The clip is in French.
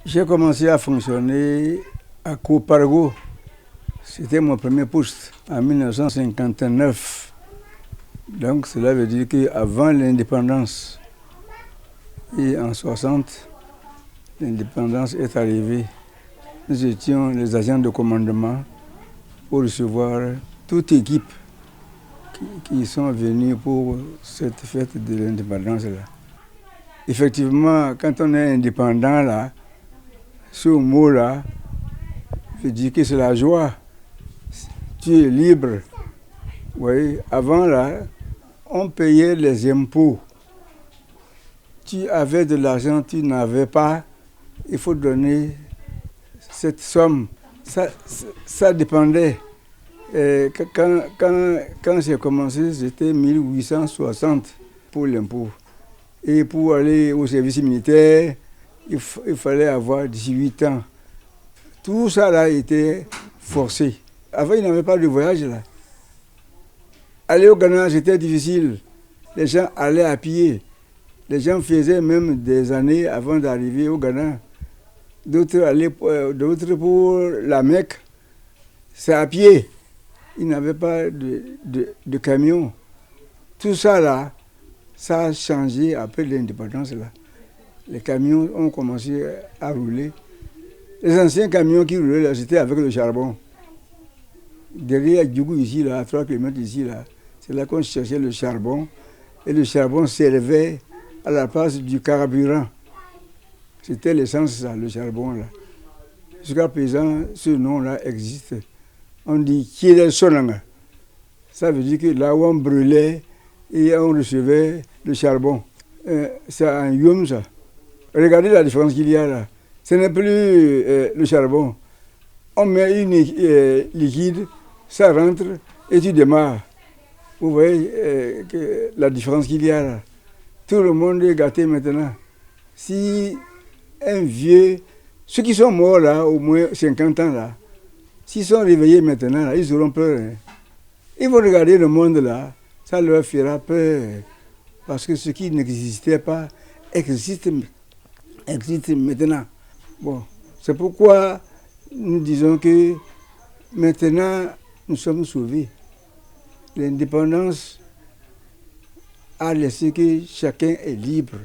J'ai commencé à fonctionner à Copargo. C'était mon premier poste en 1959. Donc cela veut dire qu'avant l'indépendance et en 60, l'indépendance est arrivée. Nous étions les agents de commandement pour recevoir toute équipe qui sont venus pour cette fête de l'indépendance-là. Effectivement, quand on est indépendant, là, ce mot-là veut dire que c'est la joie. Tu es libre. Oui, avant, là, on payait les impôts. Tu avais de l'argent, tu n'avais pas, il faut donner cette somme. Ça dépendait. Et quand j'ai commencé, c'était 1860 pour l'impôt. Et pour aller au service militaire, il fallait avoir 18 ans. Tout ça là était forcé. Avant, il n'y avait pas de voyage là. Aller au Ghana, c'était difficile. Les gens allaient à pied. Les gens faisaient même des années avant d'arriver au Ghana. D'autres pour la Mecque, c'est à pied. Il n'avait pas de camion. Tout ça là, ça a changé après l'indépendance là. Les camions ont commencé à rouler. Les anciens camions qui roulaient là, c'était avec le charbon. Derrière Djougou ici, là, à 3 km ici, là, c'est là qu'on cherchait le charbon. Et le charbon servait à la place du carburant. C'était l'essence, ça, le charbon, là. Jusqu'à présent, ce nom-là existe. On dit Kiel Sonanga. Ça veut dire que là où on brûlait et on recevait le charbon. C'est un yum, ça. Regardez la différence qu'il y a là. Ce n'est plus le charbon. On met une liquide, ça rentre et tu démarres. Vous voyez la différence qu'il y a là. Tout le monde est gâté maintenant. Si un vieux, ceux qui sont morts là, au moins 50 ans là, s'ils sont réveillés maintenant, là, ils auront peur. Hein. Ils vont regarder le monde là, ça leur fera peur. Parce que ce qui n'existait pas existe maintenant. Bon, c'est pourquoi nous disons que maintenant nous sommes sauvés. L'indépendance a laissé que chacun est libre.